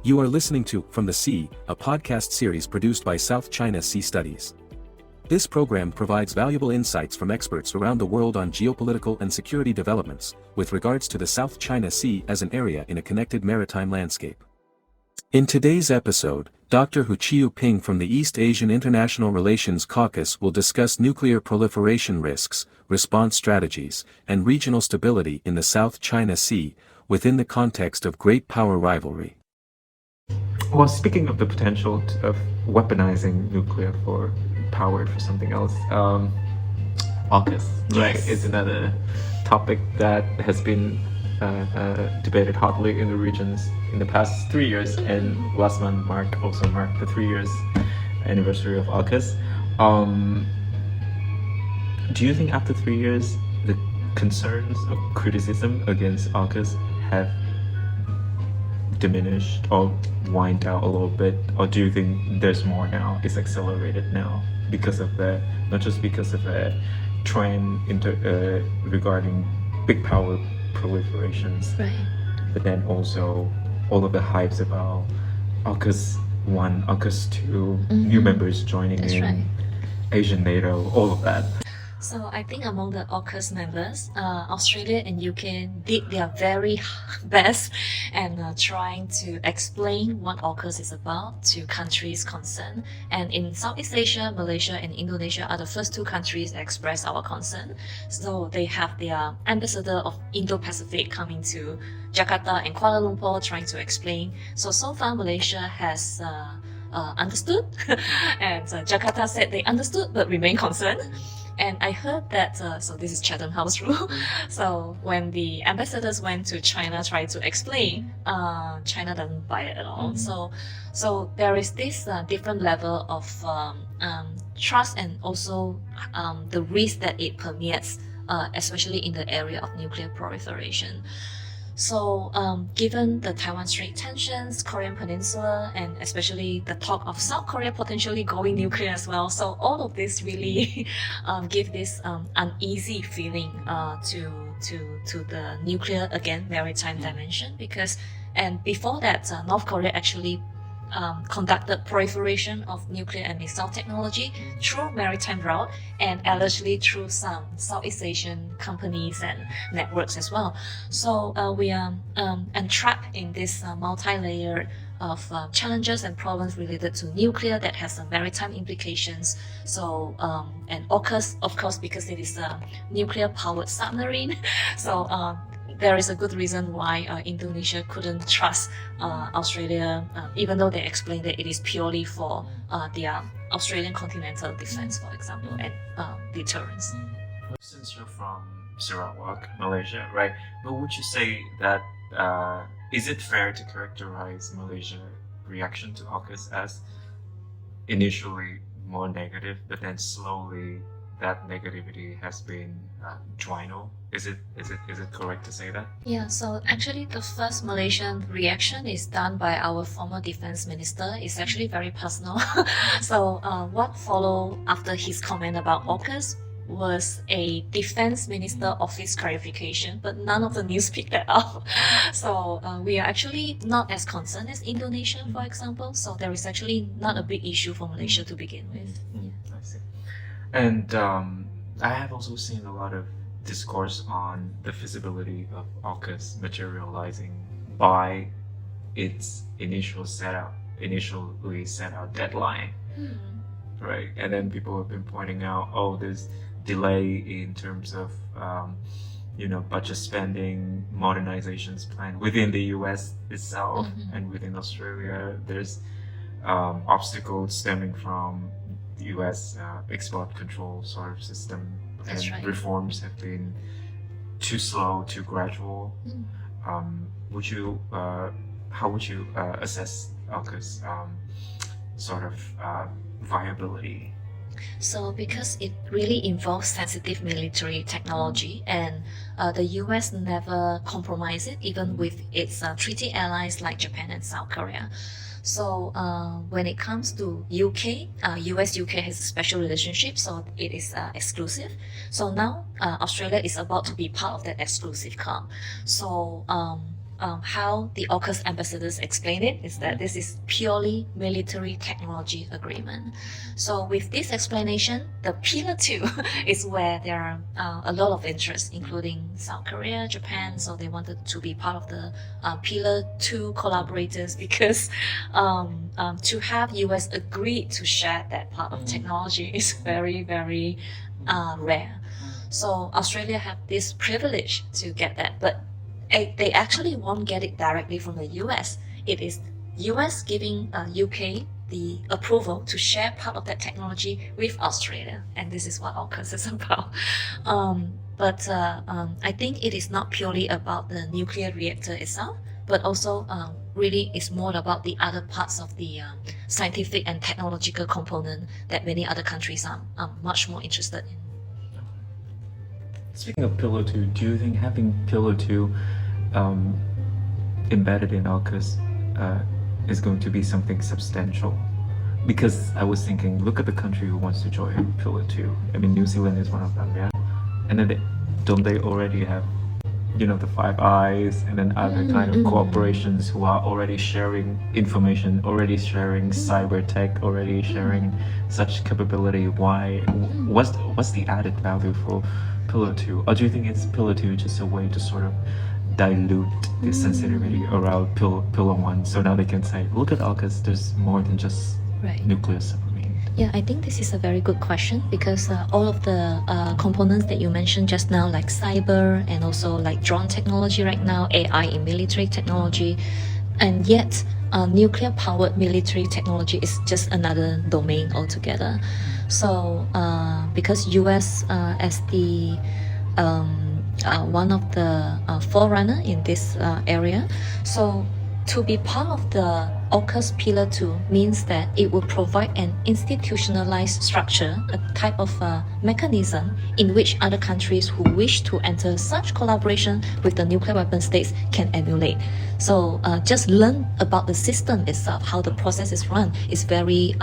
You are listening to From the Sea, a podcast series produced by South China Sea Studies. This program provides valuable insights from experts around the world on geopolitical and security developments, with regards to the South China Sea as an area in a connected maritime landscape. In today's episode, Dr. Chiew Ping from the East Asian International Relations Caucus will discuss nuclear proliferation risks, response strategies, and regional stability in the South China Sea, within the context of great power rivalry. Well, speaking of the potential of weaponizing nuclear for power for something else, AUKUS, right, is another topic that has been debated hotly in the regions in the past 3 years, and last month also marked the 3 years anniversary of AUKUS. Do you think after 3 years the concerns or criticism against AUKUS have diminished or wind down a little bit, or do you think there's more now, it's accelerated now because of not just because of the trend regarding big power proliferations, right, but then also all of the hypes about AUKUS 1, AUKUS 2, new members joining That's in, right. Asian NATO, all of that? So I think among the AUKUS members, Australia and UK did their very best and trying to explain what AUKUS is about to countries concerned. And in Southeast Asia, Malaysia and Indonesia are the first two countries that express our concern. So they have their ambassador of Indo-Pacific coming to Jakarta and Kuala Lumpur trying to explain. So far Malaysia has understood and Jakarta said they understood but remain concerned. And I heard that, so this is Chatham House rule. So when the ambassadors went to China, tried to explain, China doesn't buy it at all. So there is this different level of trust and also the risk that it permeates, especially in the area of nuclear proliferation. So given the Taiwan Strait tensions, Korean Peninsula, and especially the talk of South Korea potentially going nuclear as well, so all of this really give this uneasy feeling to the nuclear, again, maritime dimension, and before that, North Korea actually conducted proliferation of nuclear and missile technology through maritime route and allegedly through some Southeast Asian companies and networks as well. So we are entrapped in this multi-layer of challenges and problems related to nuclear that has some maritime implications. So and AUKUS, of course, because it is a nuclear-powered submarine. So there is a good reason why Indonesia couldn't trust Australia, even though they explained that it is purely for their Australian continental defense, for example, and deterrence. Since you're from Sarawak, Malaysia, right? But would you say that is it fair to characterize Malaysia's reaction to AUKUS as initially more negative, but then slowly that negativity has been dwindled? Is it correct to say that? Yeah, so actually the first Malaysian reaction is done by our former defense minister. It's actually very personal. So what followed after his comment about AUKUS was a defense minister office clarification, but none of the news picked that up. So we are actually not as concerned as Indonesia, for example. So there is actually not a big issue for Malaysia to begin with. I see. And I have also seen a lot of discourse on the feasibility of AUKUS materializing by its initially set out deadline, right? And then people have been pointing out, there's delay in terms of budget spending, modernizations plan within the US itself, and within Australia. There's obstacles stemming from the US export control sort of system, That's and right. reforms have been too slow, too gradual. How would you assess AUKUS sort of viability? So because it really involves sensitive military technology, and the US never compromised it, even with its treaty allies like Japan and South Korea. So when it comes to UK, US-UK has a special relationship, so it is exclusive. So now Australia is about to be part of that exclusive club. So how the AUKUS ambassadors explain it is that this is purely military technology agreement. So with this explanation, the Pillar 2 is where there are a lot of interest, including South Korea, Japan. So they wanted to be part of the Pillar 2 collaborators because to have US agree to share that part of technology is very, very rare. So Australia have this privilege to get that, but they actually won't get it directly from the US. It is US giving UK the approval to share part of that technology with Australia, and this is what AUKUS is about. But I think it is not purely about the nuclear reactor itself, but also really is more about the other parts of the scientific and technological component that many other countries are much more interested in. Speaking of Pillar 2, do you think having Pillar 2 embedded in AUKUS is going to be something substantial? Because I was thinking, look at the country who wants to join Pillar 2. I mean, New Zealand is one of them, yeah? And then don't they already have, you know, the Five Eyes and then other kind of corporations who are already sharing information, already sharing cyber tech, already sharing such capability? What's the added value for Pillar 2? Or do you think it's Pillar 2 just a way to sort of dilute the sensitivity around Pillar 1, so now they can say, look at AUKUS, there's more than just nuclear submarine? Yeah, I think this is a very good question because all of the components that you mentioned just now, like cyber and also like drone technology right now, AI in military technology, and yet nuclear-powered military technology is just another domain altogether. So because US as the one of the forerunner in this area, so to be part of the AUKUS Pillar 2 means that it will provide an institutionalized structure, a type of mechanism in which other countries who wish to enter such collaboration with the nuclear weapon states can emulate. So just learn about the system itself, how the process is run, is very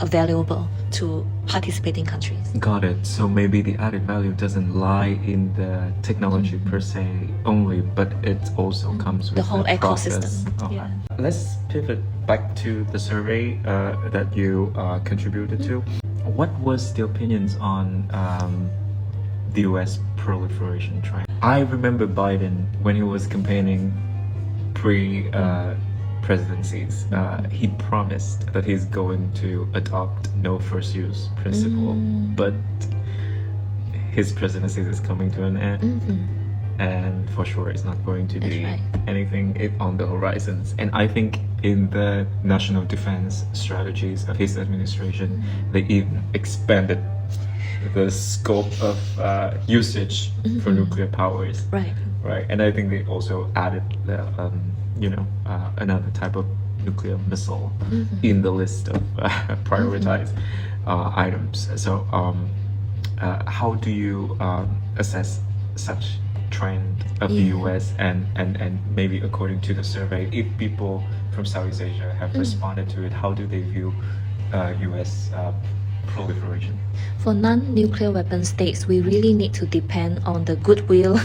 valuable to participating countries. Got it. So maybe the added value doesn't lie in the technology per se only, but it also comes with the whole ecosystem. Process. Okay. Yeah. Let's pivot back to the survey that you contributed to. What was the opinions on the US proliferation trend? I remember Biden when he was campaigning pre-presidencies, he promised that he's going to adopt no first use principle, but his presidency is coming to an end. And for sure it's not going to be anything on the horizons. And I think in the national defense strategies of his administration, they even expanded the scope of usage for nuclear powers. Right. And I think they also added the, another type of nuclear missile in the list of prioritized items. So how do you assess such trend of the US and maybe according to the survey, if people from Southeast Asia have responded to it, how do they view US proliferation? For non-nuclear weapon states, we really need to depend on the goodwill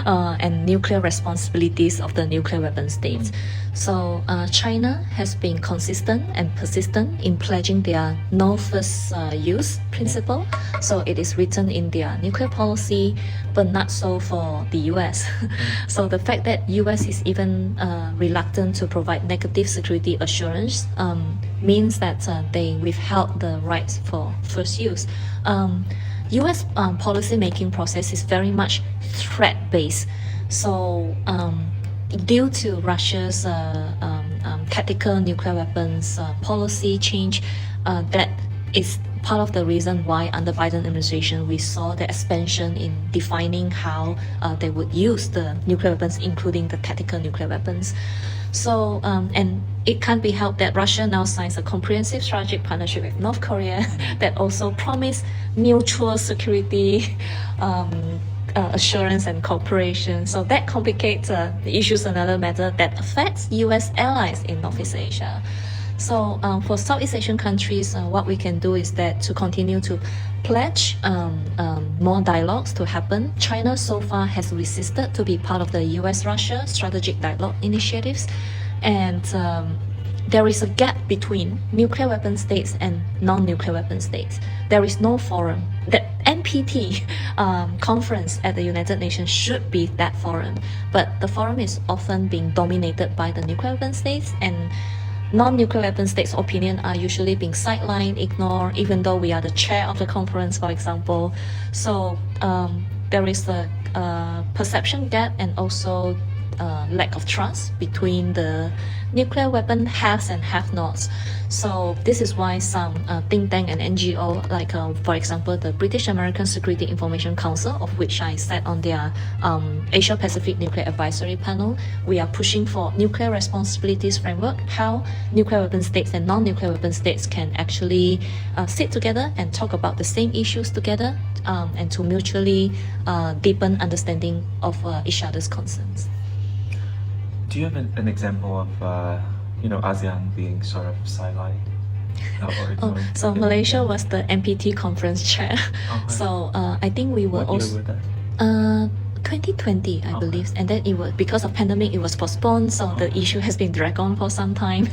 and nuclear responsibilities of the nuclear weapon states. So China has been consistent and persistent in pledging their no first use principle. So it is written in their nuclear policy, but not so for the US. So the fact that US is even reluctant to provide negative security assurance means that they withheld the rights for first use. US policy making process is very much threat-based. So due to Russia's tactical nuclear weapons policy change, that is part of the reason why under Biden administration we saw the expansion in defining how they would use the nuclear weapons, including the tactical nuclear weapons. So and it can't be helped that Russia now signs a comprehensive strategic partnership with North Korea that also promise mutual security assurance and cooperation. So that complicates the issues, another matter that affects US allies in Northeast Asia. So for Southeast Asian countries, what we can do is that to continue to pledge more dialogues to happen. China so far has resisted to be part of the US-Russia strategic dialogue initiatives, and there is a gap between nuclear weapon states and non-nuclear weapon states. There is no forum. The NPT conference at the United Nations should be that forum, but the forum is often being dominated by the nuclear weapon states, and non-nuclear weapon states' opinion are usually being sidelined, ignored, even though we are the chair of the conference, for example. So there is a perception gap and also lack of trust between the nuclear weapon haves and have-nots. So this is why some think tank and NGO, like for example the British American Security Information Council, of which I sat on their Asia Pacific Nuclear Advisory Panel, we are pushing for nuclear responsibilities framework, how nuclear weapon states and non-nuclear weapon states can actually sit together and talk about the same issues together, and to mutually deepen understanding of each other's concerns. Do you have an example of ASEAN being sort of sidelined? So Malaysia was the NPT conference chair. So I think we were what year was that? 2020, I believe, and then it was because of pandemic, it was postponed. So the issue has been dragged on for some time,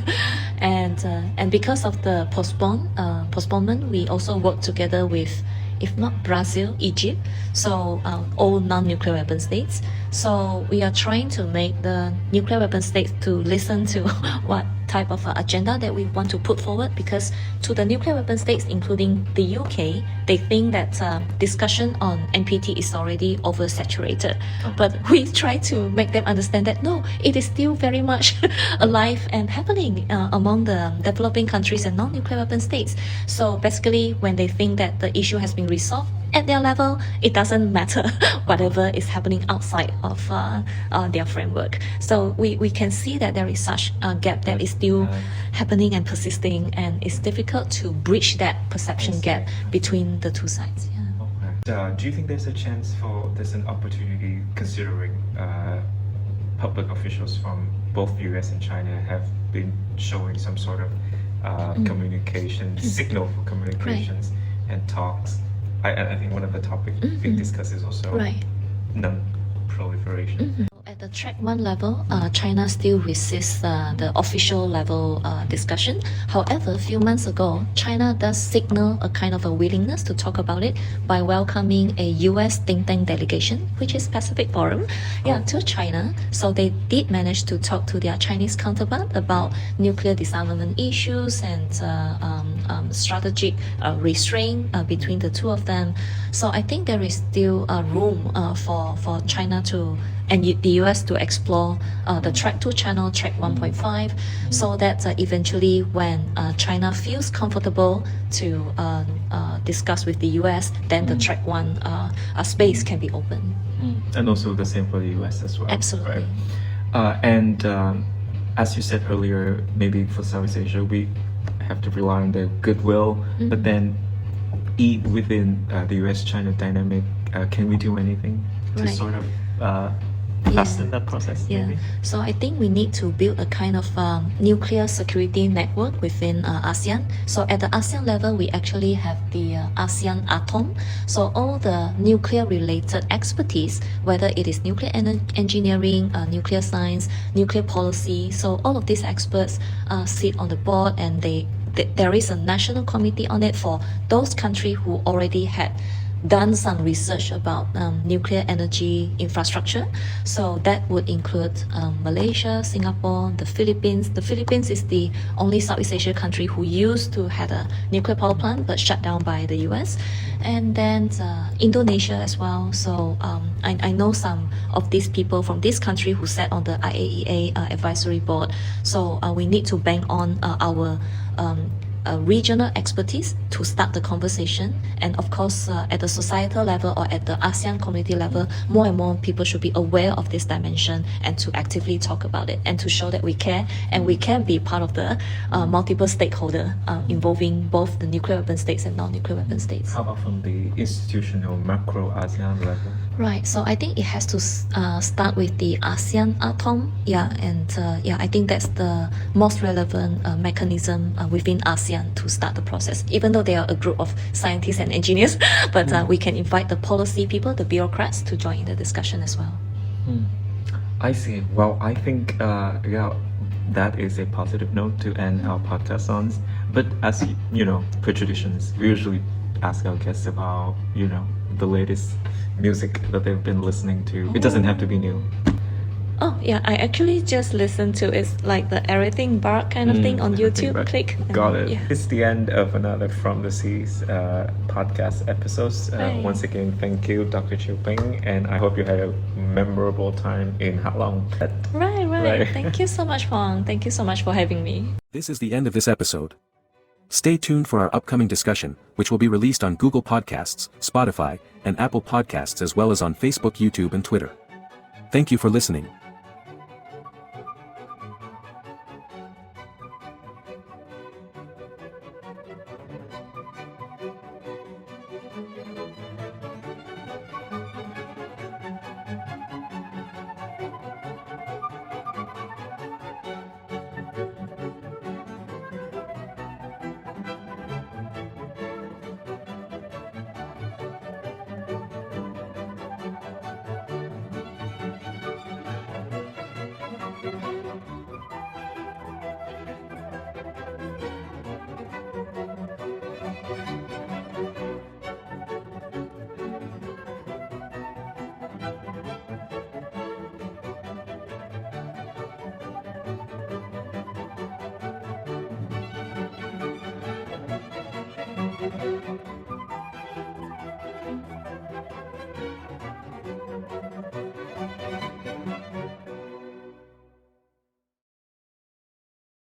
and because of the postponement, we also worked together with, if not Brazil, Egypt, so all non-nuclear weapon states. So we are trying to make the nuclear weapon states to listen to what type of agenda that we want to put forward, because to the nuclear weapon states, including the UK, they think that discussion on NPT is already oversaturated. But we try to make them understand that no, it is still very much alive and happening among the developing countries and non-nuclear weapon states. So basically, when they think that the issue has been resolved at their level, it doesn't matter whatever is happening outside of their framework. So we can see that there is such a gap that is still happening and persisting, and it's difficult to bridge that perception gap between the two sides. Okay. Do you think there's an opportunity, considering public officials from both US and China have been showing some sort of communication signal for communications and talks? I think one of the topics being discussed is also non-proliferation. At the track 1 level, China still resists the official level discussion. However, a few months ago, China does signal a kind of a willingness to talk about it by welcoming a US think tank delegation, which is Pacific Forum, to China. So they did manage to talk to their Chinese counterpart about nuclear disarmament issues and strategic restraint between the two of them. So I think there is still room for China to and the US to explore the track 2 channel, track 1.5, so that eventually when China feels comfortable to discuss with the US, then the track 1 space can be open. And also the same for the US as well. Absolutely. Right? And as you said earlier, maybe for Southeast Asia, we have to rely on the goodwill, but then within the US-China dynamic, can we do anything to sort of fasten that process? Maybe? So I think we need to build a kind of nuclear security network within ASEAN. So at the ASEAN level, we actually have the ASEAN Atom. So all the nuclear related expertise, whether it is nuclear engineering, nuclear science, nuclear policy, so all of these experts sit on the board, and there is a national committee on it for those countries who already had done some research about nuclear energy infrastructure. So that would include Malaysia, Singapore, the Philippines. The Philippines is the only Southeast Asia country who used to have a nuclear power plant but shut down by the US. And then Indonesia as well. So I know some of these people from this country who sat on the IAEA advisory board. So we need to bank on our regional expertise to start the conversation, and of course at the societal level or at the ASEAN community level, more and more people should be aware of this dimension and to actively talk about it and to show that we care and we can be part of the multiple stakeholder involving both the nuclear weapon states and non-nuclear weapon states. How about from the institutional macro ASEAN level? Right, so I think it has to start with the ASEAN atom. Yeah, and I think that's the most relevant mechanism within ASEAN to start the process. Even though they are a group of scientists and engineers, but we can invite the policy people, the bureaucrats, to join in the discussion as well. I see. Well, I think that is a positive note to end our podcast on. But as you know, per traditions, we usually ask our guests about the latest music that they've been listening to. It doesn't have to be new. Oh yeah, I actually just listened to it's like the Everything Bar kind of thing on Everything YouTube. Bar. Click. and Got it. Yeah. It's the end of another From the Seas podcast episodes. Right. Once again, thank you, Dr. Chiew Ping, and I hope you had a memorable time in Ha Long. Right. Thank you so much, Huang. Thank you so much for having me. This is the end of this episode. Stay tuned for our upcoming discussion, which will be released on Google Podcasts, Spotify, and Apple Podcasts, as well as on Facebook, YouTube, and Twitter. Thank you for listening.